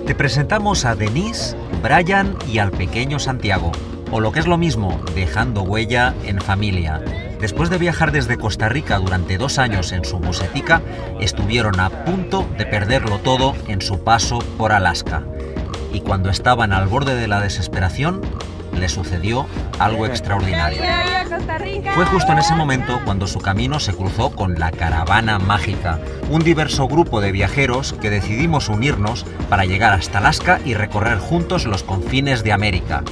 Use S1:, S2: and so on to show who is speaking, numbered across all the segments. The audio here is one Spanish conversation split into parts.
S1: Te presentamos a Denise, Brian y al pequeño Santiago, o lo que es lo mismo, dejando huella en familia. Después de viajar desde Costa Rica durante 2 años en su busetica, estuvieron a punto de perderlo todo en su paso por Alaska. Y cuando estaban al borde de la desesperación, le sucedió algo extraordinario. Fue justo en ese momento cuando su camino se cruzó con la Caravana Mágica, un diverso grupo de viajeros que decidimos unirnos para llegar hasta Alaska y recorrer juntos los confines de América.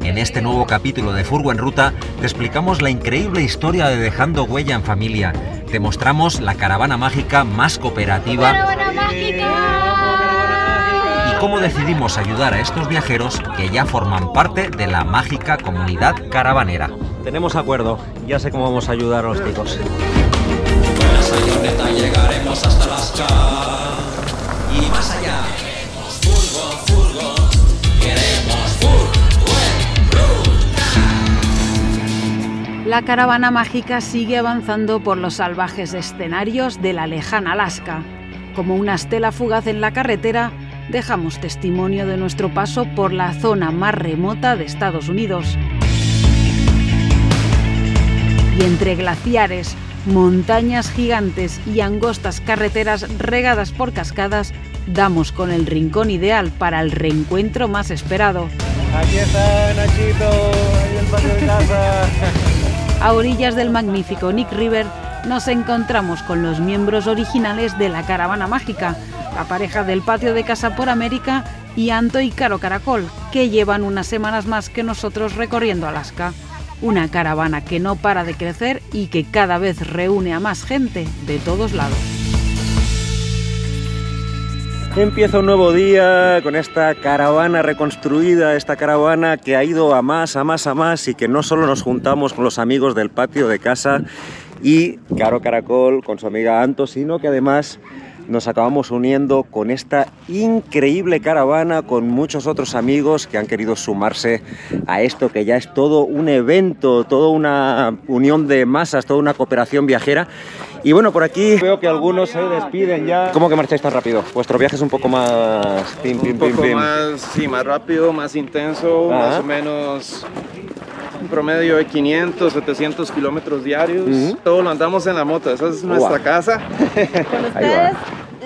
S1: En este nuevo capítulo de Furgo en Ruta te explicamos la increíble historia de Dejando Huella en Familia. Te mostramos la caravana mágica más cooperativa.
S2: ¡Caravana mágica!
S1: Y cómo decidimos ayudar a estos viajeros que ya forman parte de la mágica comunidad caravanera.
S3: Tenemos acuerdo, ya sé cómo vamos a ayudar a los chicos.
S4: Con la sayoneta llegaremos hasta Alaska y más allá. Furgo, furgo, queremos Furgo en Ruta.
S5: La caravana mágica sigue avanzando por los salvajes escenarios de la lejana Alaska. Como una estela fugaz en la carretera, dejamos testimonio de nuestro paso por la zona más remota de Estados Unidos. Y entre glaciares, montañas gigantes y angostas carreteras regadas por cascadas, damos con el rincón ideal para el reencuentro más esperado.
S3: Aquí está Nachito, ahí el patio de casa.
S5: A orillas del magnífico Knik River nos encontramos con los miembros originales de la Caravana Mágica, la pareja del patio de casa por América y Anto y Caro Caracol, que llevan unas semanas más que nosotros recorriendo Alaska. Una caravana que no para de crecer y que cada vez reúne a más gente de todos lados.
S3: Empieza un nuevo día con esta caravana reconstruida, esta caravana que ha ido a más y que no solo nos juntamos con los amigos del patio de casa y Caro Caracol con su amiga Anto, sino que además nos acabamos uniendo con esta increíble caravana con muchos otros amigos que han querido sumarse a esto que ya es todo un evento, toda una unión de masas, toda una cooperación viajera. Y bueno, por aquí veo que algunos se despiden ya. ¿Cómo que marcháis tan rápido? Vuestro viaje es un poco más...
S6: más rápido, más intenso, más o menos un promedio de 500, 700 kilómetros diarios. Todo lo andamos en la moto, esa es nuestra casa.
S2: Con ustedes,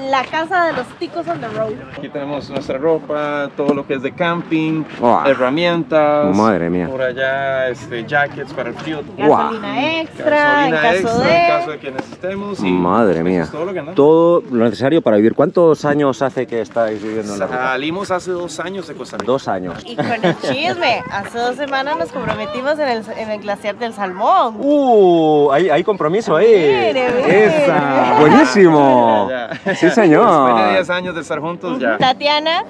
S2: la casa de los ticos on the road.
S6: Aquí tenemos nuestra ropa, todo lo que es de camping, herramientas.
S3: Madre mía.
S6: Por allá, jackets para el frío.
S2: Gasolina extra,
S6: en caso de que necesitemos. Y
S3: madre mía.
S6: Todo lo que andamos.
S3: Todo lo necesario para vivir. ¿Cuántos años hace que estáis viviendo en la ruta?
S6: Salimos hace 2 años de Costa Rica.
S3: 2 años.
S2: Y con el chisme, hace 2 semanas nos comprometimos en el glaciar del Salmón.
S3: Hay compromiso ahí.
S2: Mire.
S3: Esa, buenísimo.
S6: Ya.
S3: Sí, señor.
S6: Después de 10 años de estar juntos ya.
S2: Tatiana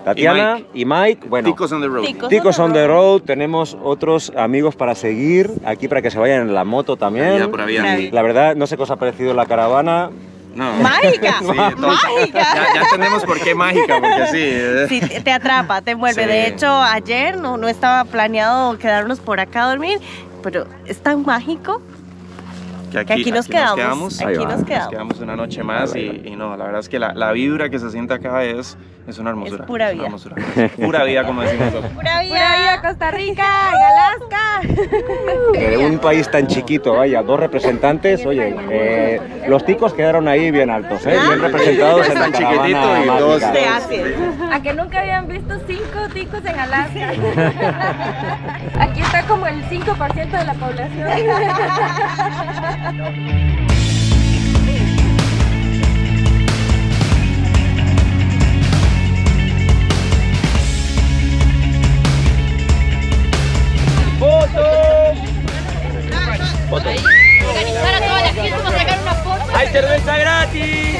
S3: y Mike, bueno.
S6: Ticos on the road.
S3: Ticos on the road, tenemos otros amigos para seguir aquí para que se vayan en la moto también.
S6: Por allá.
S3: La verdad, no sé qué os ha parecido la caravana.
S6: No.
S2: ¡Mágica!
S6: Sí,
S2: ¡Mágica!
S6: Ya entendemos por qué mágica, porque sí.
S2: Sí, te atrapa, te envuelve.
S6: Sí.
S2: De hecho, ayer no estaba planeado quedarnos por acá a dormir, pero es tan mágico que aquí nos quedamos. Aquí nos quedamos
S6: una noche más y no, la verdad es que la vibra que se siente acá es una hermosura.
S2: Es pura vida.
S6: Pura vida, como decimos nosotros.
S2: ¡Pura vida, Costa Rica, en Alaska!
S3: De un país tan chiquito, vaya, 2 representantes, oye, los ticos quedaron ahí bien altos, bien representados en la
S6: Tan chiquitito
S3: caravana
S6: y 2
S3: mágica.
S2: Te haces.
S7: A que nunca habían visto 5 ticos en Alaska. Aquí está como el 5% de la población.
S3: ¡Fotos!
S7: Organizar a toda la gente para sacar una foto.
S3: ¡Hay cerveza gratis!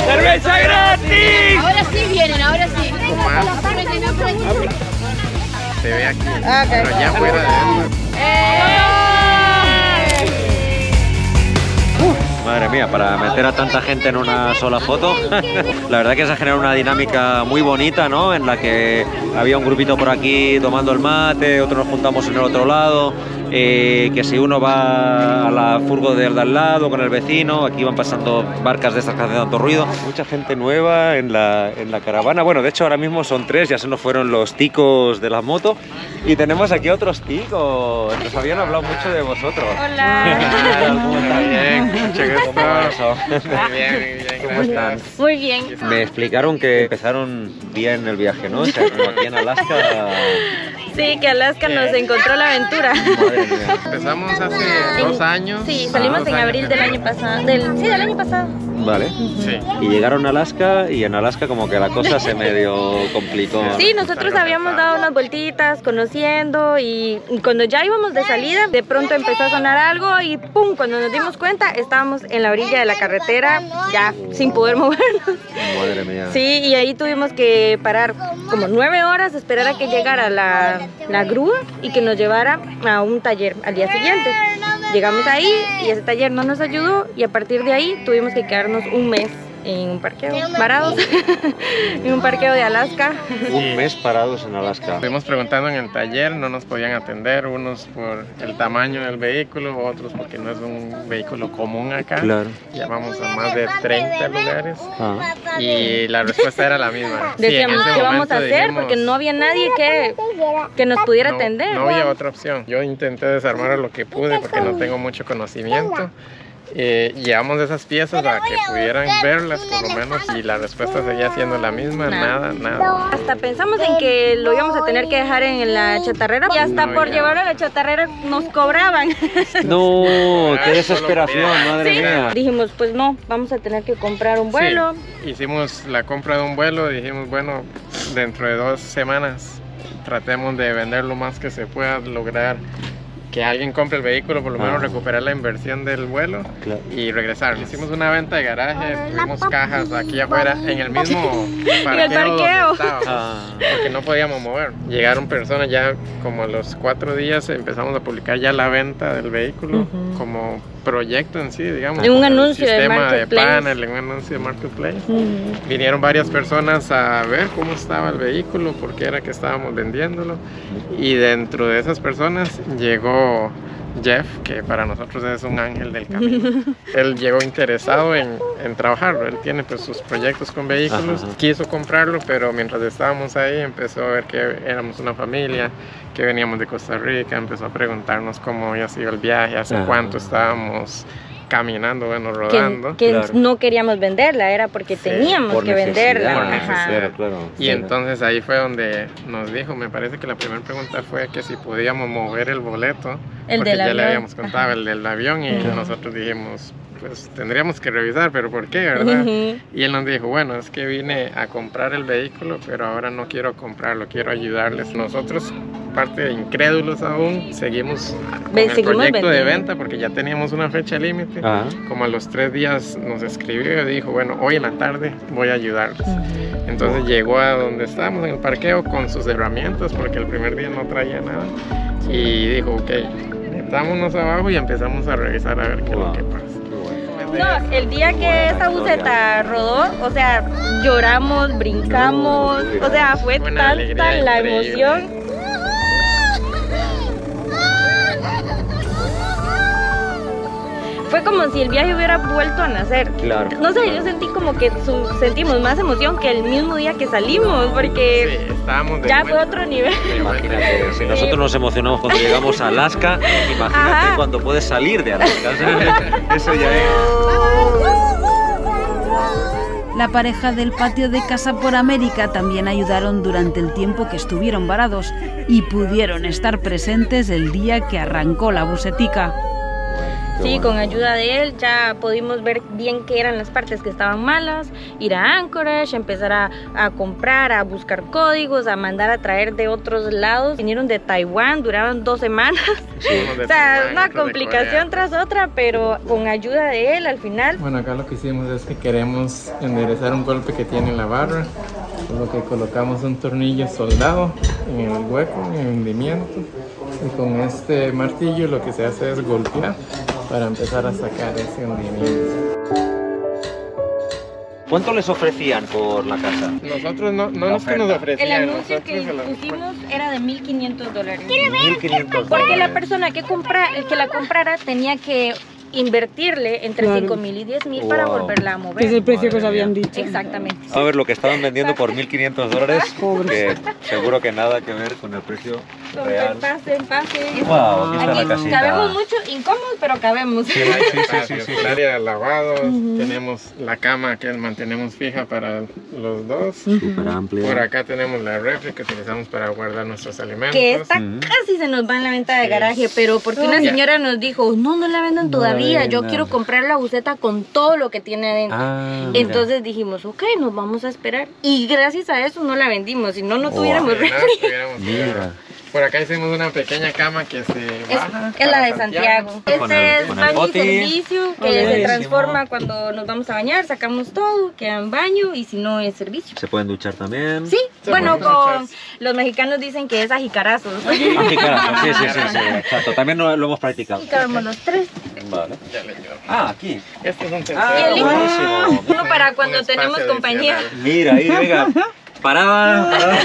S3: ¡Cerveza gratis!
S7: Ahora sí vienen, ahora sí.
S6: Se ve aquí, pero ya fuera de
S3: Madre mía, para meter a tanta gente en una sola foto, la verdad que se ha generado una dinámica muy bonita, ¿no? En la que había un grupito por aquí tomando el mate, otros nos juntamos en el otro lado que si uno va a la furgo del de al lado con el vecino, aquí van pasando barcas de estas que hacen tanto ruido. Mucha gente nueva en la caravana. Bueno, de hecho ahora mismo son 3, ya se nos fueron los ticos de la moto. Y tenemos aquí otros ticos. Nos habían hablado mucho de vosotros.
S7: Hola.
S3: ¿Cómo están?
S6: Bien, mucho gusto.
S3: Muy
S6: bien.
S3: ¿Cómo están?
S7: Muy bien.
S3: Me explicaron que empezaron bien el viaje, ¿no? O sea, como aquí en Alaska...
S7: Sí, que Alaska nos encontró la aventura.
S3: Madre mía.
S6: Empezamos hace 2 años.
S7: Sí, salimos en abril del año pasado. Del año pasado.
S3: Vale.
S6: Sí.
S3: Y llegaron a Alaska y en Alaska como que la cosa se medio complicó.
S7: Sí, nosotros habíamos dado unas vueltitas conociendo y cuando ya íbamos de salida, de pronto empezó a sonar algo y ¡pum! Cuando nos dimos cuenta, estábamos en la orilla de la carretera, ya sin poder movernos.
S3: Madre mía.
S7: Sí, y ahí tuvimos que parar como 9 horas, esperar a que llegara la grúa y que nos llevara a un taller al día siguiente. Llegamos ahí y ese taller no nos ayudó y a partir de ahí tuvimos que quedarnos un mes en un parqueo, varados, en un parqueo de Alaska.
S3: Un mes parados en Alaska.
S6: Estuvimos preguntando en el taller, no nos podían atender, unos por el tamaño del vehículo, otros porque no es un vehículo común acá.
S3: Claro.
S6: Llamamos a más de 30 lugares
S3: Ah.
S6: y la respuesta era la misma.
S7: Decíamos,
S6: Sí, en ese
S7: ¿qué vamos a
S6: momento
S7: hacer?
S6: dijimos,
S7: Porque no había nadie que nos pudiera atender.
S6: No había otra opción. Yo intenté desarmar lo que pude porque no tengo mucho conocimiento. Llevamos esas piezas a que pudieran verlas por lo menos y la respuesta seguía siendo la misma, nada.
S7: Hasta pensamos en que lo íbamos a tener que dejar en la chatarrera y hasta por llevarlo a la chatarrera nos cobraban.
S3: No, qué desesperación, madre mía.
S7: Dijimos, pues no, vamos a tener que comprar un vuelo.
S6: Sí, hicimos la compra de un vuelo, dijimos, bueno, dentro de 2 semanas tratemos de vender lo más que se pueda, lograr que alguien compre el vehículo, por lo menos recuperar la inversión del vuelo y regresar. Hicimos una venta de garaje, tuvimos cajas aquí afuera en el mismo parqueo. Porque no podíamos mover. Llegaron personas ya como a los 4 días empezamos a publicar ya la venta del vehículo como proyecto en sí, digamos.
S7: En un anuncio de
S6: sistema
S7: Marketplace.
S6: de panel, en un anuncio de Marketplace. Vinieron varias personas a ver cómo estaba el vehículo, por qué era que estábamos vendiéndolo. Y dentro de esas personas llegó Jeff, que para nosotros es un ángel del camino. Él llegó interesado en trabajarlo, él tiene pues sus proyectos con vehículos, quiso comprarlo, pero mientras estábamos ahí empezó a ver que éramos una familia, que veníamos de Costa Rica, empezó a preguntarnos cómo había sido el viaje, hace cuánto estábamos caminando, bueno, rodando.
S7: Que no queríamos venderla, era porque teníamos que venderla.
S6: Por necesidad. Y entonces ahí fue donde nos dijo, me parece que la primera pregunta fue que si podíamos mover el boleto, porque ya le habíamos contado el del avión y nosotros dijimos, pues tendríamos que revisar, pero ¿por qué, verdad? Y él nos dijo, bueno, es que vine a comprar el vehículo, pero ahora no quiero comprarlo, quiero ayudarles. Nosotros, parte de incrédulos aún, seguimos con el proyecto de venta porque ya teníamos una fecha límite. Como a los 3 días nos escribió y dijo, bueno, hoy en la tarde voy a ayudarles. Entonces llegó a donde estábamos en el parqueo con sus herramientas porque el primer día no traía nada y dijo, ok, metámonos abajo y empezamos a revisar a ver qué es lo que pasa.
S7: No, el día que esta buceta rodó, o sea, lloramos, brincamos, o sea, fue tanta la emoción. Fue como si el viaje hubiera vuelto a nacer.
S3: Claro.
S7: No sé, yo sentí como que sentimos más emoción que el mismo día que salimos, porque ya fue otro nivel.
S3: Imagínate, si nosotros nos emocionamos cuando llegamos a Alaska, imagínate cuando puedes salir de Alaska. Eso ya es.
S5: La pareja del patio de Casa por América también ayudaron durante el tiempo que estuvieron varados y pudieron estar presentes el día que arrancó la busetica.
S7: Sí, con ayuda de él ya pudimos ver bien qué eran las partes que estaban malas, ir a Anchorage, empezar a comprar, a buscar códigos, a mandar a traer de otros lados. Vinieron de Taiwán, duraron 2 semanas. O sea, una complicación tras otra, pero con ayuda de él al final.
S6: Bueno, acá lo que hicimos es que queremos enderezar un golpe que tiene la barra, por lo que colocamos un tornillo soldado en el hueco, en el hundimiento, y con este martillo lo que se hace es golpear para empezar a sacar ese hundimiento.
S3: ¿Cuánto les ofrecían por la casa?
S6: Nosotros no es que nos ofrecían.
S7: El anuncio que pusimos era de $1,500.
S3: $1,500.
S7: Porque la persona que la comprara tenía que invertirle entre 5,000 y 10,000 para volverla a mover.
S5: Que es el precio que os habían dicho.
S7: Exactamente.
S3: A ver, lo que estaban vendiendo por $1,500, que seguro que nada que ver con el precio real.
S7: Pasen.
S3: Wow, aquí está
S7: Aquí
S3: la casita.
S7: cabemos mucho, incómodos, pero cabemos.
S3: Sí.
S6: El área de lavados, tenemos la cama que mantenemos fija para los dos.
S3: Súper amplia.
S6: Por acá tenemos la refri que utilizamos para guardar nuestros alimentos.
S7: Que esta casi se nos va en la venta de garaje, pero porque una señora nos dijo, no la vendan todavía, yo quiero comprar la buseta con todo lo que tiene adentro. Entonces dijimos, ok, nos vamos a esperar. Y gracias a eso no la vendimos, si no, no tuviéramos refri.
S6: Por acá hicimos una pequeña cama que se baja.
S7: Es la de Santiago. Este es baño y servicio que se transforma cuando nos vamos a bañar, sacamos todo, queda en baño y si no es servicio.
S3: ¿Se pueden duchar también?
S7: Sí, bueno, con los mexicanos dicen que es a jicarazos.
S3: Jicarazos, sí, exacto. También lo hemos practicado.
S7: Y cabemos los tres.
S3: Vale.
S6: Ya le llevo.
S3: Aquí.
S6: Este es un
S7: Y el
S3: buenísimo.
S7: uno para cuando tenemos compañía.
S3: Mira, ahí, venga. Parada.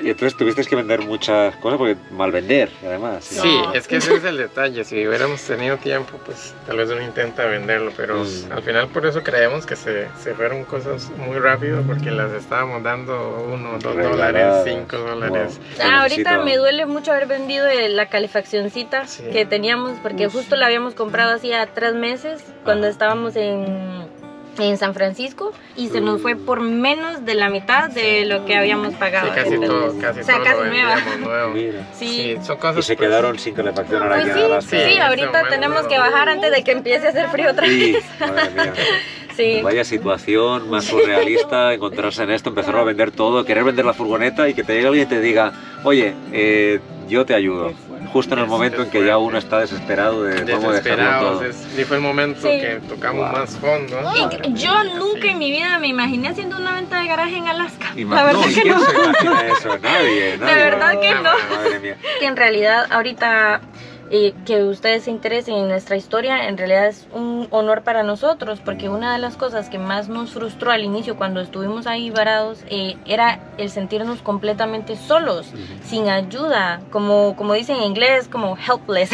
S3: Y entonces tuvisteis que vender muchas cosas porque mal vender, además.
S6: Sí, es que ese es el detalle. Si hubiéramos tenido tiempo, pues tal vez uno intenta venderlo, pero al final por eso creemos que se fueron cosas muy rápido porque las estábamos dando $1, $2, $5.
S3: Wow.
S7: Ahorita me duele mucho haber vendido la calefaccioncita que teníamos porque justo la habíamos comprado hacía 3 meses cuando estábamos en San Francisco y se nos fue por menos de la mitad de lo que habíamos pagado.
S6: Sí, casi todo lo vendíamos nuevo.
S7: Sí.
S6: Son cosas,
S3: y se quedaron sin calefacción ahora
S7: pues
S3: ya.
S7: Sí, ahorita tenemos que bajar antes de que empiece a hacer frío otra vez.
S3: Madre mía.
S7: Sí.
S3: Vaya situación más surrealista encontrarse en esto, empezar a vender todo, querer vender la furgoneta y que te llegue alguien y te diga, oye, yo te ayudo. Justo en el momento en que ya uno está desesperado de cómo dejarlo todo.
S6: Y fue el momento que tocamos más fondo.
S7: Y yo nunca en mi vida me imaginé haciendo una venta de garaje en Alaska.
S3: La verdad que ¿quién se imagina eso? Nadie.
S7: La verdad que no.
S3: Madre mía.
S7: Que en realidad ahorita que ustedes se interesen en nuestra historia en realidad es un honor para nosotros porque una de las cosas que más nos frustró al inicio cuando estuvimos ahí varados era el sentirnos completamente solos, sin ayuda, como dicen en inglés, como helpless,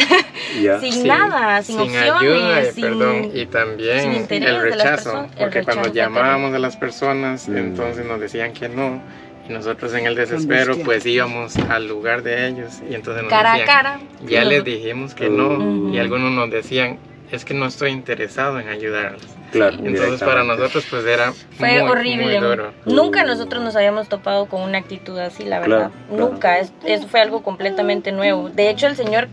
S7: sin nada, sin opciones,
S6: ayuda, y también
S7: sin
S6: el rechazo, porque cuando llamábamos a las personas entonces nos decían que no. Y nosotros en el desespero pues íbamos al lugar de ellos y entonces nos
S7: cara
S6: decían,
S7: a cara.
S6: ya les dijimos que no y algunos nos decían, es que no estoy interesado en ayudarlos.
S3: Claro,
S6: entonces para nosotros pues
S7: fue
S6: muy
S7: horrible.
S6: duro.
S7: Nunca nosotros nos habíamos topado con una actitud así, la verdad. Nunca, eso fue algo completamente nuevo. De hecho el señor,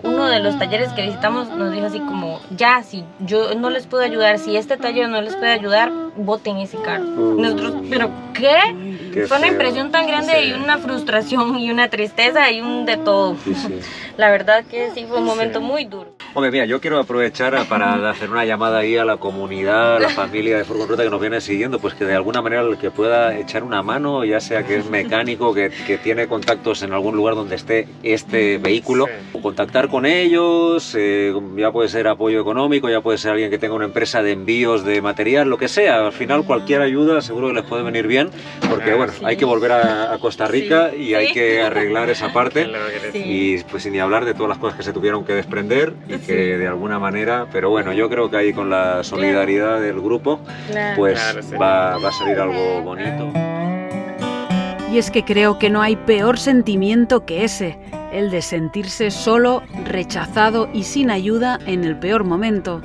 S7: uno de los talleres que visitamos nos dijo así como, ya, si yo no les puedo ayudar, si este taller no les puede ayudar, boten ese carro. Nosotros, ¿pero qué? Fue una impresión tan grande y una frustración y una tristeza y un de todo. La verdad que sí fue un momento muy duro.
S3: Hombre, mira, yo quiero aprovechar para hacer una llamada ahí a la comunidad, a la familia de Furgon Ruta que nos viene siguiendo, pues que de alguna manera el que pueda echar una mano, ya sea que es mecánico, que tiene contactos en algún lugar donde esté este vehículo, o contactar con ellos, ya puede ser apoyo económico, ya puede ser alguien que tenga una empresa de envíos de material, lo que sea. Al final cualquier ayuda seguro que les puede venir bien, porque bueno, hay que volver a Costa Rica y hay que arreglar esa parte y pues sin ni hablar de todas las cosas que se tuvieron que desprender y que de alguna manera, pero bueno, yo creo que ahí con la solidaridad del grupo pues va a salir algo bonito.
S5: Y es que creo que no hay peor sentimiento que ese, el de sentirse solo, rechazado y sin ayuda en el peor momento.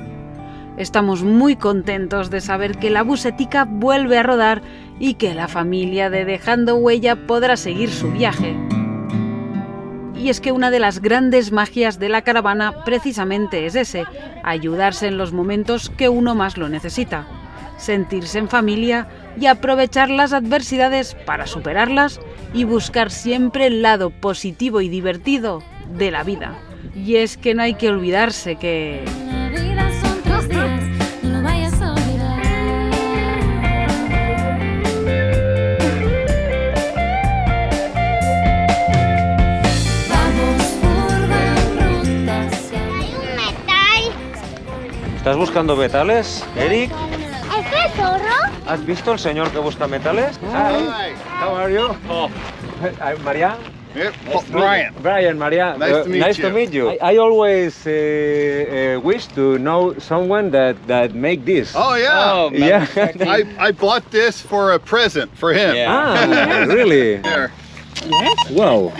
S5: Estamos muy contentos de saber que la busetica vuelve a rodar y que la familia de Dejando Huella podrá seguir su viaje. Y es que una de las grandes magias de la caravana precisamente es ese, ayudarse en los momentos que uno más lo necesita, sentirse en familia y aprovechar las adversidades para superarlas y buscar siempre el lado positivo y divertido de la vida. Y es que no hay que olvidarse que...
S3: ¿Estás buscando metales, Eric? ¿Has visto el señor que busca metales?
S8: Hi.
S3: How are you? Oh. Maria?
S8: Yep. Brian.
S3: Brian, Maria.
S8: Nice to meet
S3: nice
S8: you.
S3: To meet you. I always wish to know someone that make this.
S8: Oh yeah.
S9: Oh,
S3: Yeah.
S8: I bought this for a present for him.
S9: Yeah.
S3: Ah, really?
S8: There.
S3: Wow.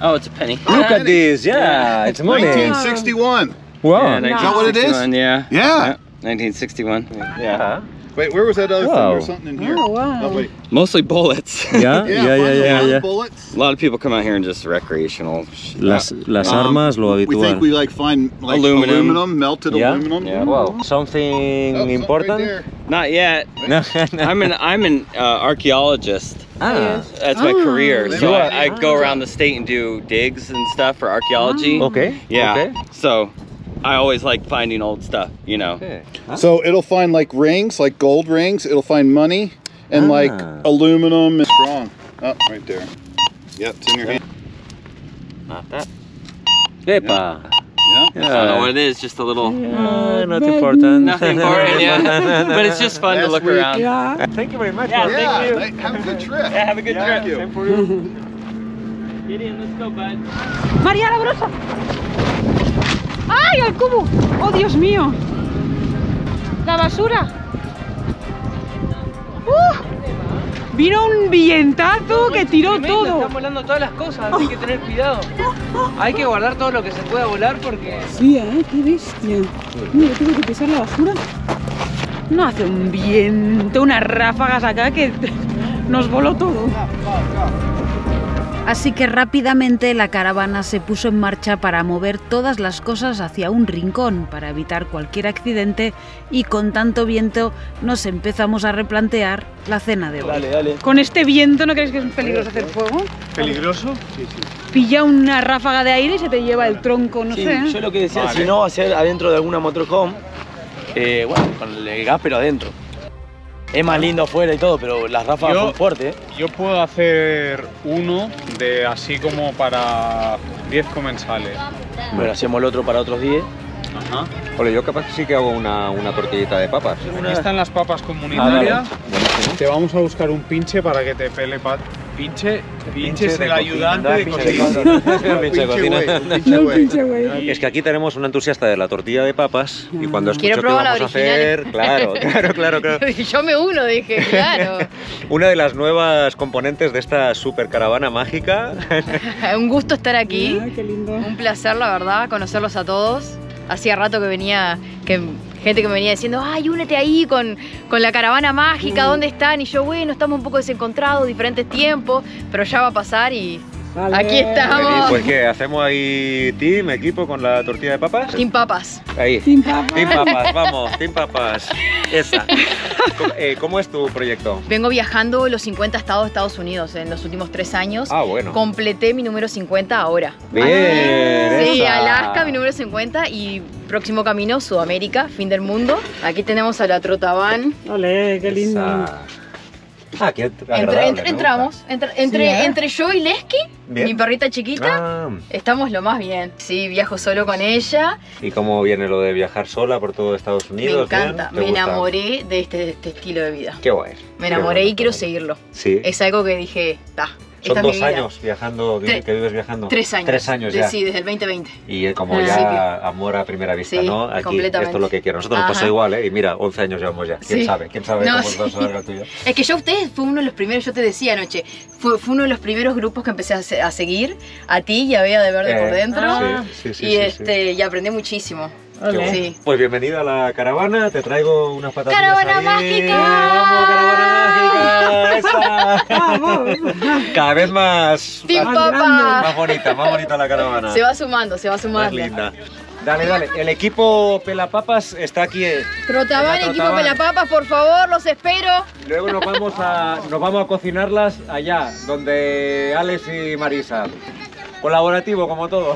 S9: Oh, it's a penny.
S3: Look at this. Yeah, it's money.
S8: 1961.
S3: Wow.
S9: Yeah,
S8: Is that what it is?
S9: 1961, yeah.
S8: Yeah.
S9: 1961. Yeah.
S8: Wait, where was that other thing?
S3: Wow.
S8: There's something in here.
S5: Oh, wow.
S8: Oh, wait.
S9: Mostly bullets.
S3: Yeah,
S8: Yeah. Bullets.
S9: A lot of people come out here and just recreational.
S3: Las armas, lo
S8: We think
S3: habitual.
S8: we like find like
S9: Aluminum.
S8: melted
S3: Yeah?
S8: aluminum.
S9: Yeah.
S3: Wow. Something
S8: Oh,
S3: important?
S8: Right there.
S9: Not yet.
S3: No.
S9: I'm an archaeologist.
S3: Ah.
S9: That's my career. So
S3: You are-
S9: I go around the state and do digs and stuff for archaeology.
S3: Okay.
S9: Yeah.
S3: Okay.
S9: So I always like finding old stuff, you know.
S3: Okay.
S8: So it'll find like rings, like gold rings. It'll find money and like aluminum is strong. Oh, right there. Yep, it's in your hand.
S3: Not that. Epa.
S8: Yeah.
S9: I don't know what it is, just a little...
S3: Not important.
S9: Nothing important, yeah. But it's just fun to
S8: Last
S9: look
S8: week.
S9: around.
S5: Yeah.
S3: Thank you very much.
S9: Yeah,
S8: Yeah.
S9: thank you.
S8: Have a good trip.
S9: Yeah, have a good
S8: Thank
S9: trip.
S8: you.
S9: Get in, let's go, bud.
S5: María la brosa. ¡Ay, el cubo! ¡Oh, Dios mío! La basura. Vino un vientazo que tiró todo.
S10: Están volando todas las cosas, hay que tener cuidado. Hay que guardar todo lo que se pueda volar porque...
S5: Sí, qué bestia. Mira, tengo que pisar la basura. No hace un viento, unas ráfagas acá que nos voló todo. Así que rápidamente la caravana se puso en marcha para mover todas las cosas hacia un rincón para evitar cualquier accidente, y con tanto viento nos empezamos a replantear la cena de hoy.
S10: Dale, dale.
S5: ¿Con este viento no crees que es peligroso hacer fuego?
S10: ¿Peligroso? Sí, sí.
S5: Pilla una ráfaga de aire y se te lleva el tronco, no
S10: Sí,
S5: sé.
S10: yo lo que decía, si no, hacer adentro de alguna motorhome, bueno, con el gas pero adentro. Es más lindo afuera y todo, pero las ráfagas son fuertes.
S11: Yo puedo hacer uno de así como para 10 comensales.
S10: Bueno, hacemos el otro para otros 10.
S11: Ajá.
S3: Ole, yo capaz sí que hago una tortillita de papas.
S11: Aquí están las papas comunitarias. Te vamos a buscar un pinche para que te pele pinche es el ayudante de cocina.
S3: Pinche güey. Es que aquí tenemos un entusiasta de la tortilla de papas y cuando escucho que vamos a hacer, claro.
S12: Yo me uno, dije, claro.
S3: Una de las nuevas componentes de esta super caravana mágica.
S12: Un gusto estar aquí.
S5: Ay, qué lindo.
S12: Un placer, la verdad, conocerlos a todos. Hacía rato que venía, gente que me venía diciendo, ay, únete ahí con la caravana mágica, ¿dónde están? Y yo, bueno, estamos un poco desencontrados, diferentes tiempos, pero ya va a pasar y aquí estamos.
S3: Pues qué, ¿hacemos ahí equipo con la tortilla de papas?
S12: Team Papas.
S3: Ahí.
S5: Team Papas.
S3: Team Papas, vamos, Team Papas. Esa. ¿Cómo es tu proyecto?
S12: Vengo viajando los 50 estados de Estados Unidos en los últimos 3 años.
S3: Ah, bueno.
S12: Completé mi número 50 ahora.
S3: Bien.
S12: Sí,
S3: esa.
S12: Alaska, mi número 50, y próximo camino, Sudamérica, fin del mundo. Aquí tenemos a la Trotavan.
S5: Ole, qué lindo.
S3: Esa. Ah, qué agradable,
S12: Entramos, entre yo y Lesky,
S3: Bien.
S12: mi perrita chiquita, estamos lo más bien. Sí, viajo solo con ella.
S3: ¿Y cómo viene lo de viajar sola por todo Estados
S12: Me
S3: Unidos?
S12: encanta,
S3: ¿Bien?
S12: me
S3: ¿Te gusta?
S12: enamoré de este estilo de vida.
S3: Qué guay.
S12: Me enamoré y quiero seguirlo.
S3: Sí.
S12: Es algo que dije,
S3: Son
S12: esta es
S3: 2
S12: mi vida.
S3: años viajando, que vives viajando.
S12: 3 años.
S3: 3 años ya.
S12: Sí, desde el 2020.
S3: Y como
S12: Al
S3: ya
S12: principio.
S3: amor a primera vista,
S12: Sí,
S3: ¿no? Aquí,
S12: completamente.
S3: esto es lo que quiero. Nosotros nos pasó
S12: Ajá.
S3: igual, ¿eh? Y mira, 11 años llevamos ya. ¿Quién
S12: Sí.
S3: sabe? ¿Quién sabe
S12: No,
S3: cómo
S12: sí.
S3: va a sonar el tuyo?
S12: Es que yo a ustedes fue uno de los primeros, yo te decía anoche, fue uno de los primeros grupos que empecé a seguir, a ti y a Bea de Verde por dentro.
S3: Sí,
S12: Y aprendí muchísimo.
S3: Qué bueno.
S12: Sí.
S3: Pues bienvenida a la caravana, te traigo unas patatas.
S12: ¡Caravana mágica!
S3: ¡Vamos, caravana mágica! ¡Esa! Cada vez más...
S12: Team
S3: más
S12: Papa.
S3: bonita la caravana.
S12: Se va sumando, se va
S3: Más
S12: sumando.
S3: linda. Dale, el equipo Pelapapas está aquí.
S12: Trotavan,
S3: en la
S12: equipo
S3: Trotavan.
S12: Pelapapas, por favor, los espero.
S3: Luego nos vamos a cocinarlas allá, donde Alex y Marisa. Colaborativo, como todo.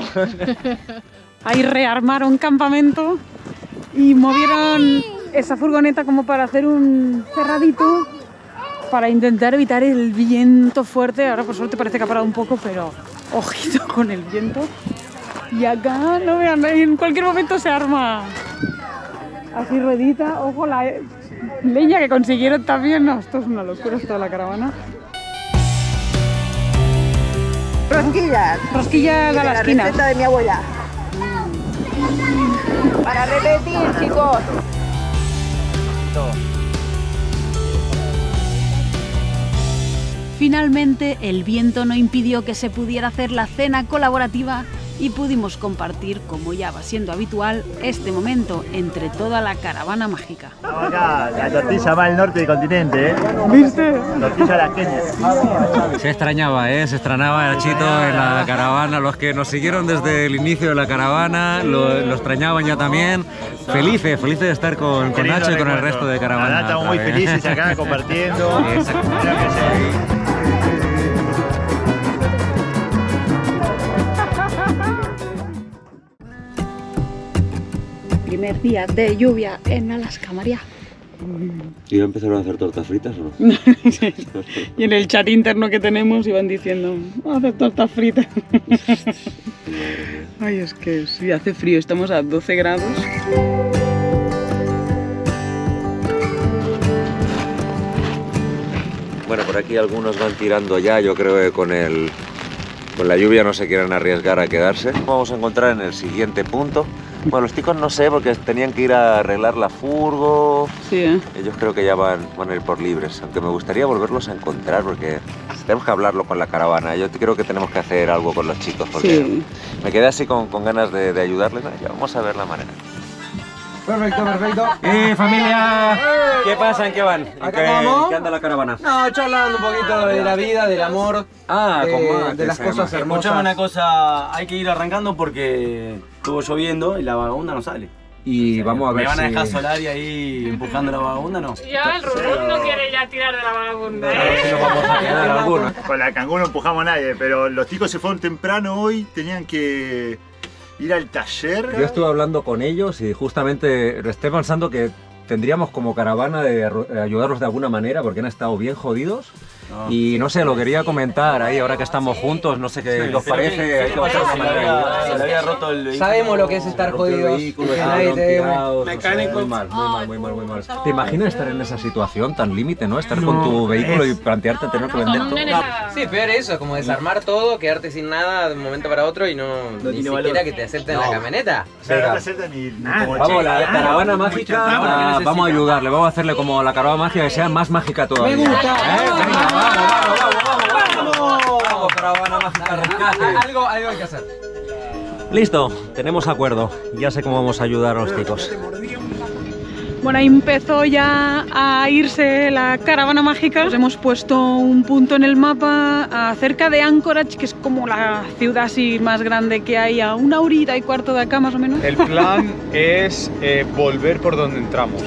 S5: Ahí rearmaron campamento y movieron esa furgoneta como para hacer un cerradito para intentar evitar el viento fuerte. Ahora por suerte parece que ha parado un poco, pero ojito con el viento. Y acá, no vean, en cualquier momento se arma así ruedita. Ojo, leña que consiguieron también. No, esto es una locura, toda la caravana.
S2: Rosquillas.
S5: Rosquillas a la esquina.
S2: La receta de mi abuela. Para repetir, chicos.
S5: Finalmente, el viento no impidió que se pudiera hacer la cena colaborativa y pudimos compartir, como ya va siendo habitual, este momento entre toda la caravana mágica.
S13: Acá, la tortilla más al norte del continente, ¿eh?
S5: ¿Viste?
S13: Tortilla lasqueña.
S3: Se extrañaba, se extrañaba el Chito en la caravana. Los que nos siguieron desde el inicio de la caravana lo extrañaban ya también. Felices de estar con Nacho y con el resto de caravana.
S13: La verdad, estamos muy felices acá compartiendo.
S5: Primer día de lluvia en Alaska, María.
S3: ¿Y ya empezaron a hacer tortas fritas o no?
S5: Sí. Y en el chat interno que tenemos iban diciendo, vamos a hacer tortas fritas. Ay, es que sí, hace frío, estamos a 12 grados.
S3: Bueno, por aquí algunos van tirando ya, yo creo que con la lluvia no se quieren arriesgar a quedarse. Vamos a encontrar en el siguiente punto. Bueno, los chicos no sé, porque tenían que ir a arreglar la furgo.
S5: Sí,
S3: Ellos creo que ya van a ir por libres, aunque me gustaría volverlos a encontrar porque tenemos que hablarlo con la caravana. Yo creo que tenemos que hacer algo con los chicos porque me quedé así con ganas de ayudarles. Ya vamos a ver la manera.
S14: Perfecto, perfecto.
S3: Familia! ¿Qué pasa? ¿En qué van? ¿Qué anda la caravana?
S14: No, charlando un poquito de la vida, del amor. De las cosas hermosas.
S10: Escuchame una cosa, hay que ir arrancando porque estuvo lloviendo y la vagabunda no sale.
S3: Y vamos a ver
S10: ¿Me van a dejar
S3: si...
S10: Solari ahí empujando la vagabunda no?
S7: Ya, el Rubén no quiere ya tirar de la vagabunda.
S3: A ver si nos vamos a quedar algunos.
S13: Con la cangú no empujamos a nadie, pero los chicos se fueron temprano hoy, tenían que ir al taller.
S3: Yo estuve hablando con ellos y justamente estoy pensando que tendríamos como caravana de ayudarlos de alguna manera porque han estado bien jodidos. Y no sé, lo quería comentar ahí ahora que estamos juntos, no sé qué os parece.
S10: Se le había roto el vehículo.
S14: Sabemos lo que es estar jodidos.
S3: Mecánico. Muy mal. ¿Te imaginas estar en esa situación tan límite, no? Estar con tu vehículo y plantearte tener que vender todo.
S14: Sí, peor eso, como desarmar todo, quedarte sin nada de un momento para otro y ni siquiera que te acepten la camioneta.
S3: Vamos, la caravana mágica, vamos a ayudarle, vamos a hacerle como la caravana mágica que sea más mágica todavía.
S14: Me gusta.
S3: Vamos, caravana mágica, rescate.
S14: Algo hay que hacer.
S3: Listo, tenemos acuerdo. Ya sé cómo vamos a ayudar a los chicos.
S5: Bueno, ahí empezó ya a irse la caravana mágica. Nos hemos puesto un punto en el mapa cerca de Anchorage, que es como la ciudad así más grande que hay, a 1 horita y cuarto de acá más o menos.
S11: El plan es volver por donde entramos.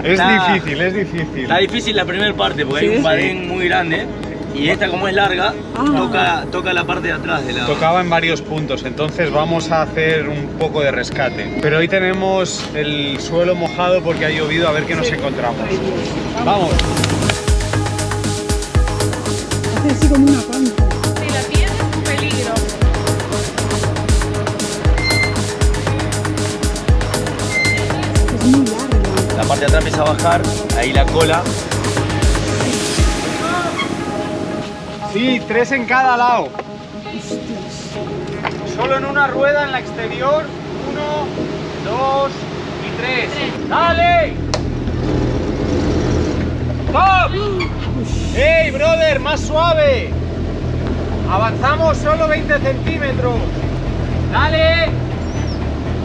S11: Es difícil.
S10: Está difícil la primera parte porque hay un badén muy grande. Y esta, como es larga, toca la parte de atrás de la...
S11: Tocaba en varios puntos, entonces vamos a hacer un poco de rescate. Pero hoy tenemos el suelo mojado porque ha llovido, a ver qué nos encontramos. ¡Vamos!
S5: Hace así como una panza.
S7: Si la piel es un peligro.
S5: Es muy larga.
S10: La parte de atrás empieza a bajar, ahí la cola.
S11: Sí, 3 en cada lado. Solo en una rueda en la exterior. 1, 2 y 3. ¡Dale! ¡Stop! ¡Hey, brother! ¡Más suave! Avanzamos solo 20 centímetros. ¡Dale!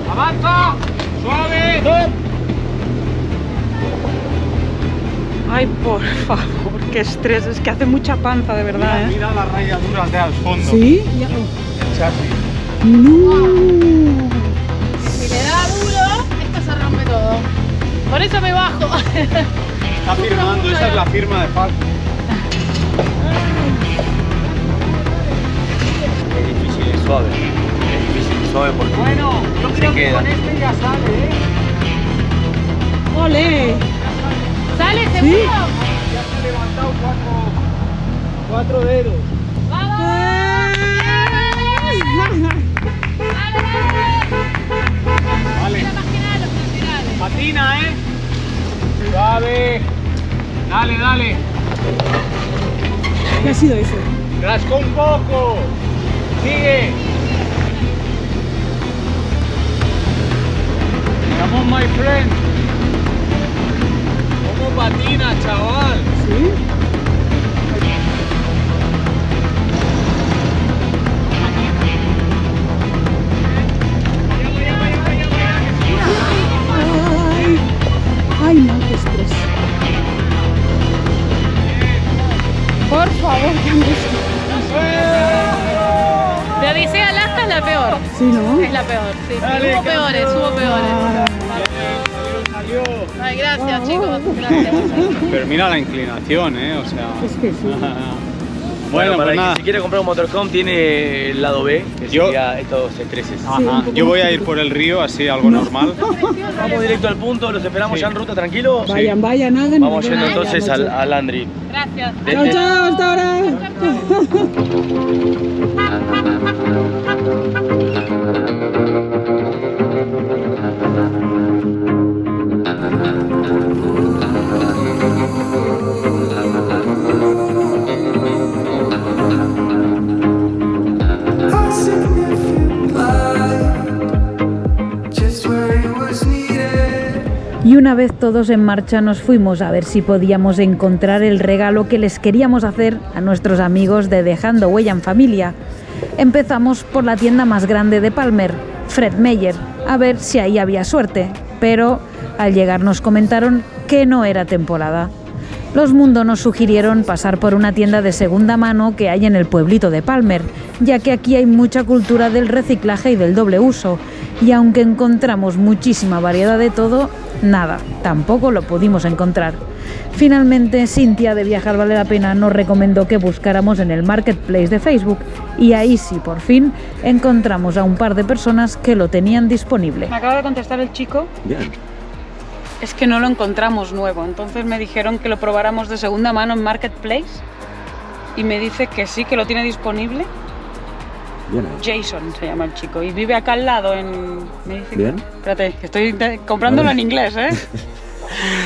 S11: ¡Avanza! ¡Suave! ¡Stop!
S5: Ay, por favor, qué estrés, es que hace mucha panza, de verdad.
S11: Mira las rayaduras de al fondo.
S5: ¿Sí?
S11: El chasis.
S5: No.
S7: Si le da duro, esto se rompe todo. Por eso me bajo.
S11: Está firmando, esa es la firma de Paco.
S10: Es difícil y suave. Es difícil y suave porque
S11: yo creo que con este ya sale,
S5: ¡Ole!
S7: ¿Sale seguro?
S5: ¿Sí?
S11: Ya se ha levantado 4 dedos.
S7: ¡Vamos!
S11: Vale.
S7: Mira, más que nada los laterales.
S11: Suave. Dale, dale.
S5: ¿Qué ha sido eso?
S11: Rasca un poco. Sigue. Come on, my friend. ¿Cómo patina, chaval?
S5: ¿Sí? Ay, no, qué estrés. Por favor, qué angustia.
S12: De Odisea Alaska es la peor.
S5: Sí, ¿no?
S12: Es la peor, sí.
S11: Dale,
S12: Hubo peores, hubo peores. Ay, gracias, chicos. Gracias.
S11: Pero mira la inclinación, o sea...
S5: Es que sí.
S10: Bueno, para
S11: pues
S10: el
S11: nada.
S10: que si quiere comprar un motorhome tiene el lado B, que sería estos estreses.
S11: Ajá. Yo voy a ir por el río, así, algo normal.
S10: Vamos directo al punto, los esperamos ya en ruta, tranquilos.
S5: Vayan, vayan, hagan.
S10: Vamos yendo entonces al Landry.
S12: Gracias.
S5: Chao, chao, hasta ahora. Y una vez todos en marcha nos fuimos a ver si podíamos encontrar el regalo que les queríamos hacer a nuestros amigos de Dejando Huella en Familia. Empezamos por la tienda más grande de Palmer, Fred Meyer, a ver si ahí había suerte, pero al llegar nos comentaron que no era temporada. Los Mundo nos sugirieron pasar por una tienda de segunda mano que hay en el pueblito de Palmer, ya que aquí hay mucha cultura del reciclaje y del doble uso, y aunque encontramos muchísima variedad de todo, nada, tampoco lo pudimos encontrar. Finalmente, Cintia de Viajar Vale la Pena nos recomendó que buscáramos en el Marketplace de Facebook, y ahí sí, por fin, encontramos a un par de personas que lo tenían disponible. Me acaba de contestar el chico.
S3: Bien.
S5: Es que no lo encontramos nuevo, entonces me dijeron que lo probáramos de segunda mano en Marketplace y me dice que sí, que lo tiene disponible.
S3: Bien.
S5: Jason se llama el chico y vive acá al lado en... Me dice
S3: Bien.
S5: Espérate, que estoy comprándolo en inglés, ¿eh?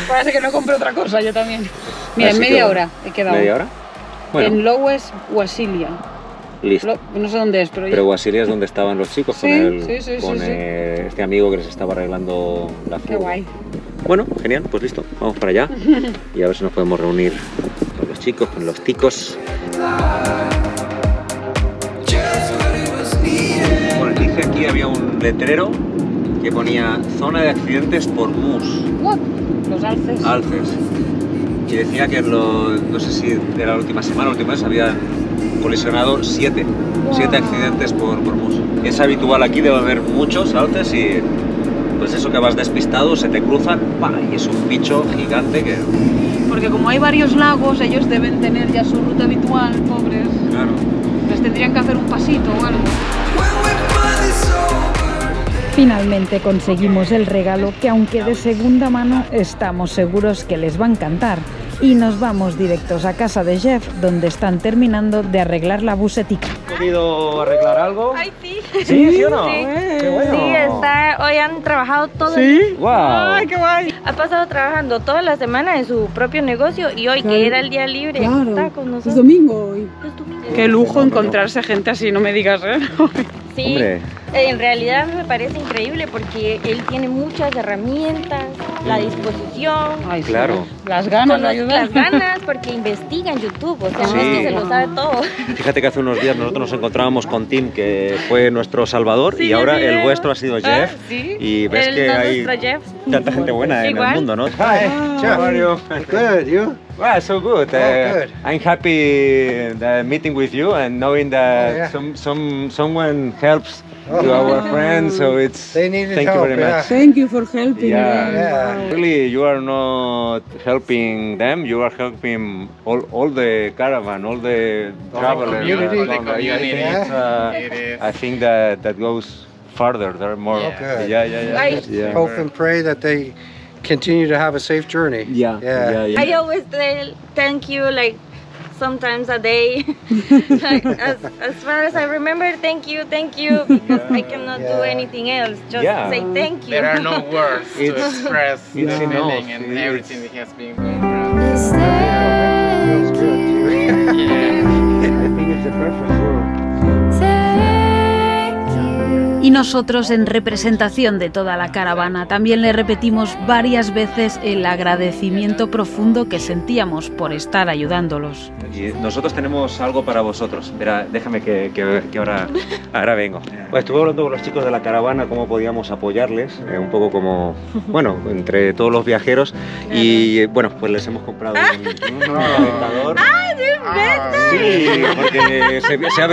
S5: Parece que no compré otra cosa, yo también. Mira, en media hora he quedado.
S3: ¿Media hora? Bueno.
S5: En Lowes, Wasilia.
S3: Listo.
S5: No sé dónde es, pero...
S3: Pero Wasilia es donde estaban los chicos
S5: Sí,
S3: con este amigo que les estaba arreglando la
S5: Qué
S3: furgo.
S5: guay.
S3: Bueno, genial, pues listo, vamos para allá y a ver si nos podemos reunir con los chicos, con los ticos. Bueno, dice aquí había un letrero que ponía zona de accidentes por mus.
S5: What? Los alces.
S3: Alces. Y decía que no sé si de la última semana, última vez, habían colisionado 7 accidentes por mus. Es habitual aquí, debe haber muchos alces y pues eso, que vas despistado, se te cruzan, ¡pah! Y es un bicho gigante que...
S5: Porque como hay varios lagos, ellos deben tener ya su ruta habitual, pobres.
S3: Claro.
S5: Les tendrían que hacer un pasito o algo. Finalmente conseguimos el regalo que, aunque de segunda mano, estamos seguros que les va a encantar. Y nos vamos directos a casa de Jeff, donde están terminando de arreglar la busetica.
S10: ¿Has podido arreglar algo?
S7: Ay, sí.
S10: ¿Sí? ¿Sí o no?
S7: Sí.
S10: Qué bueno.
S7: Sí, hoy han trabajado todo
S5: ¿Sí?
S7: el día.
S10: Wow.
S5: ¡Ay, qué guay!
S7: Ha pasado trabajando toda la semana en su propio negocio y hoy, que era el día libre, está con nosotros.
S5: Es domingo hoy.
S7: Es domingo.
S5: Qué lujo encontrarse gente así, no me digas, ¿eh?
S7: Sí,
S3: Hombre.
S7: En realidad me parece increíble porque él tiene muchas herramientas, la disposición,
S5: Ay, sí.
S3: Claro.
S5: Las ganas de ayudar.
S7: las ganas, porque investiga en YouTube, o sea, no es que se lo sabe todo.
S3: Fíjate que hace unos días nosotros nos encontrábamos con Tim, que fue nuestro salvador,
S7: Sí,
S3: y ahora
S7: el
S3: el
S7: video.
S3: vuestro ha sido Jeff.
S7: Sí.
S3: Y ves
S7: Él
S3: que
S7: no es
S3: hay
S7: nuestro Jeff.
S3: tanta gente buena en el
S7: Igual.
S3: mundo, ¿no?
S15: Hi, Jeff.
S3: How are you?
S15: Good, you?
S3: Well, so good.
S15: good.
S3: I'm happy meeting with you and knowing that
S15: Oh, yeah.
S3: someone helps to our friends, so it's
S15: They needed
S3: thank
S15: help,
S3: you very
S15: yeah.
S3: much.
S5: Thank you for helping.
S3: Yeah.
S15: Yeah.
S3: Really, you are not helping them, you are helping all the caravan, all the travelers.
S15: community.
S3: I think,
S15: Yeah.
S3: I think that goes further, there are more.
S15: Oh, good.
S3: Yeah.
S15: Hope and pray that they continue to have a safe journey.
S3: Yeah.
S7: I always tell thank you like sometimes a day. Like, as far as I remember, thank you, because I cannot do anything else. Just say thank you.
S6: There are no words to express the feeling and everything that has been going on.
S5: Y nosotros, en representación de toda la caravana, también le repetimos varias veces el agradecimiento profundo que sentíamos por estar ayudándolos.
S3: Y nosotros tenemos algo para vosotros. Verá, déjame que ahora vengo. Pues estuve hablando con los chicos de la caravana cómo podíamos apoyarles, un poco como, bueno, entre todos los viajeros. Y bueno, pues les hemos comprado un calentador. Sí, porque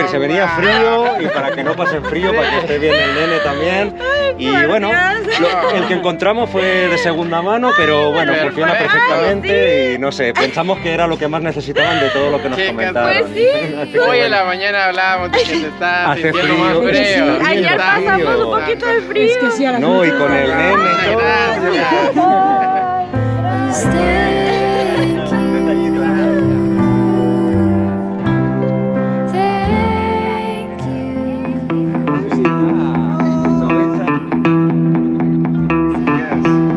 S3: se venía frío y para que no pasen frío, para que esté bien el nene también. Y bueno, el que encontramos fue de segunda mano, pero bueno, funciona perfectamente y no sé, pensamos que era lo que más necesitaban de todo lo que nos comentaron.
S7: Pues sí.
S6: Hoy en la mañana hablábamos de que se está
S3: sintiendo
S6: frío.
S3: más frío.
S7: Ayer pasamos un poquito de frío.
S2: Es que sí, ahora
S3: no, y con el nene.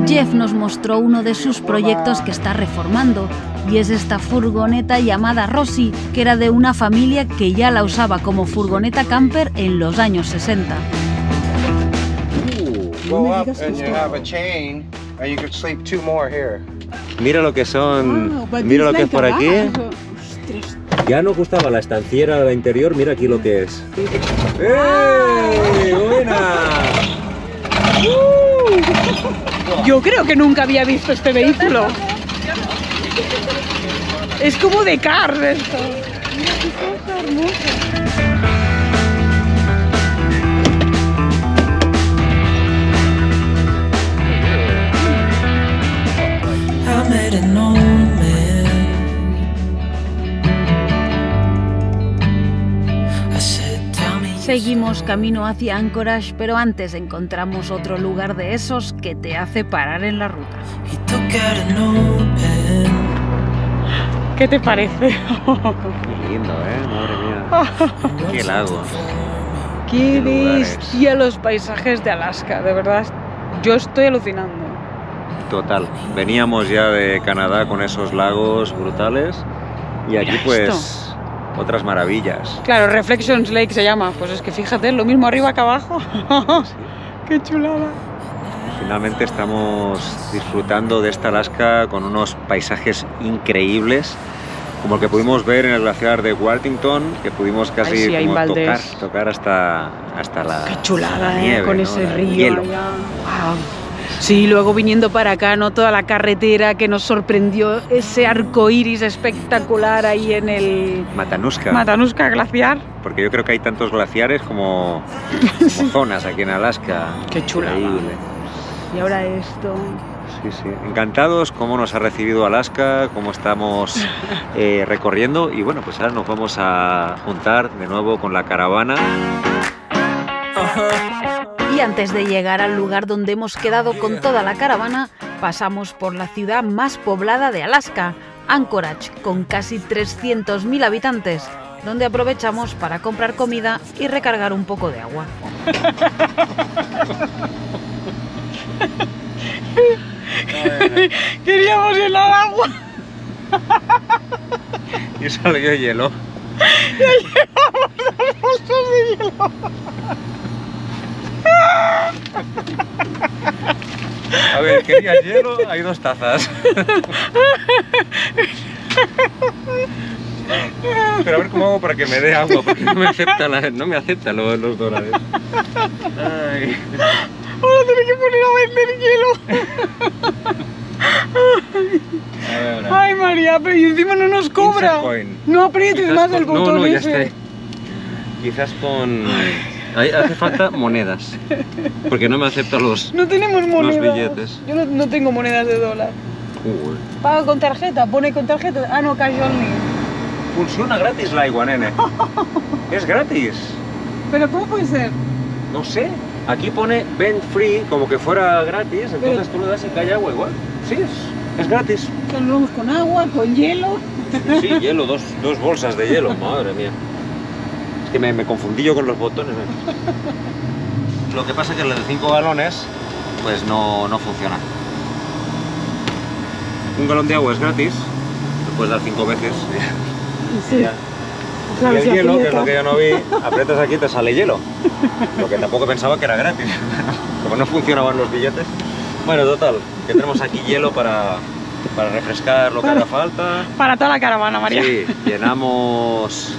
S5: Jeff nos mostró uno de sus proyectos que está reformando, y es esta furgoneta llamada Rosie, que era de una familia que ya la usaba como furgoneta camper en los años 60.
S3: Mira lo que son, mira lo que es por aquí. Ya nos gustaba la estanciera de la interior, mira aquí lo que es. ¡Ey! ¡Buena!
S2: Yo creo que nunca había visto este vehículo. Es como de car esto. Mira qué cosa hermosa.
S5: Seguimos camino hacia Anchorage, pero antes encontramos otro lugar de esos que te hace parar en la ruta.
S2: ¿Qué te parece?
S3: Qué lindo, madre mía. Qué lago.
S2: Qué bestia los paisajes de Alaska, de verdad. Yo estoy alucinando.
S3: Total. Veníamos ya de Canadá con esos lagos brutales y aquí pues otras maravillas.
S2: Claro, Reflections Lake se llama. Pues es que fíjate, lo mismo arriba que abajo. Sí. ¡Qué chulada!
S3: Finalmente estamos disfrutando de esta Alaska con unos paisajes increíbles, como el que pudimos ver en el glaciar de Waltington, que pudimos casi como tocar hasta la
S2: ¡qué chulada,
S3: nieve,
S2: con
S3: ¿no?
S2: ese
S3: El
S2: río!
S3: hielo.
S2: Wow. Sí, luego viniendo para acá, ¿no? Toda la carretera que nos sorprendió, ese arco iris espectacular ahí en el Matanuska Glaciar.
S3: Porque yo creo que hay tantos glaciares como zonas aquí en Alaska.
S2: ¡Qué chulada!
S3: Increíble.
S2: Y ahora esto.
S3: Sí, sí. Encantados cómo nos ha recibido Alaska, cómo estamos recorriendo y bueno, pues ahora nos vamos a juntar de nuevo con la caravana.
S5: Y antes de llegar al lugar donde hemos quedado con toda la caravana, pasamos por la ciudad más poblada de Alaska, Anchorage, con casi 300.000 habitantes, donde aprovechamos para comprar comida y recargar un poco de agua.
S2: Queríamos helar agua.
S3: Y salió hielo.
S2: Ya llevamos 2 vasos de hielo.
S3: A ver, ¿querías hielo? Hay 2 tazas. Pero a ver cómo hago para que me dé agua, porque no me acepta los dólares. Ay.
S2: Ahora tengo que poner a vender hielo. Ay, María, pero y encima no nos cobra. No aprietes más el botón
S3: ya
S2: ese.
S3: está. Quizás con... hace falta monedas, porque no me acepta los billetes.
S2: Yo no tengo monedas de dólar. Paga con tarjeta, pone con tarjeta. Ah, no, cash only.
S3: Funciona gratis la agua, nene. Es gratis.
S2: ¿Pero cómo puede ser?
S3: No sé. Aquí pone vent free, como que fuera gratis, entonces tú le das y cae agua igual. Sí, es gratis.
S2: Saludamos con agua, con hielo.
S3: Sí, hielo, dos bolsas de hielo, madre mía. Es que me confundí yo con los botones. Lo que pasa es que el de 5 galones, pues no funciona. Un galón de agua es gratis, lo puedes dar 5 veces.
S2: Sí.
S3: Y el hielo, que es lo que yo no vi, aprietas aquí y te sale hielo. Lo que tampoco pensaba que era gratis. Como no funcionaban los billetes. Bueno, total, que tenemos aquí hielo para refrescar lo que haga falta.
S2: Para toda la caravana, María.
S3: Sí, llenamos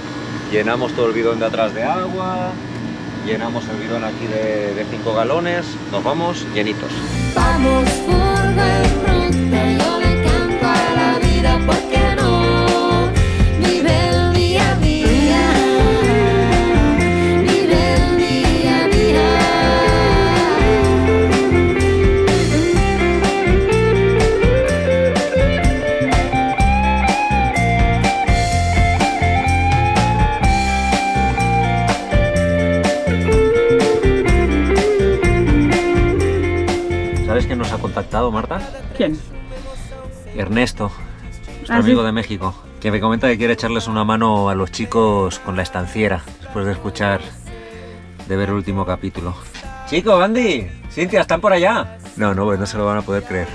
S3: todo el bidón de atrás de agua, llenamos el bidón aquí de 5 galones, nos vamos llenitos.
S4: Vamos furgo en ruta, yo le canto a la vida porque no vive el día a día, vive el día a día.
S3: ¿Sabes quién nos ha contactado, Marta?
S2: ¿Quién?
S3: Ernesto, nuestro amigo de México, que me comenta que quiere echarles una mano a los chicos con la estanciera, después de ver el último capítulo. Chicos, Andy, Cintia, ¿están por allá? No, pues no se lo van a poder creer.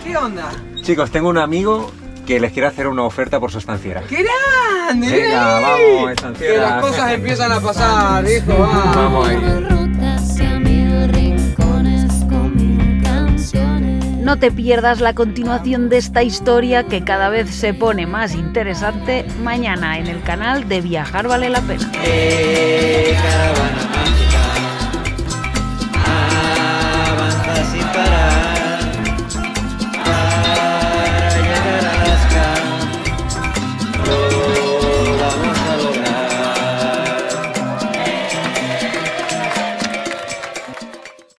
S14: ¿Qué onda?
S3: Chicos, tengo un amigo que les quiere hacer una oferta por su estanciera.
S14: ¡Qué grande!
S3: Venga, vamos, estanciera.
S14: Que las cosas empiezan a pasar, hijo,
S3: Vamos ahí.
S5: No te pierdas la continuación de esta historia que cada vez se pone más interesante mañana en el canal de Viajar Vale la Pena.
S14: Caravana.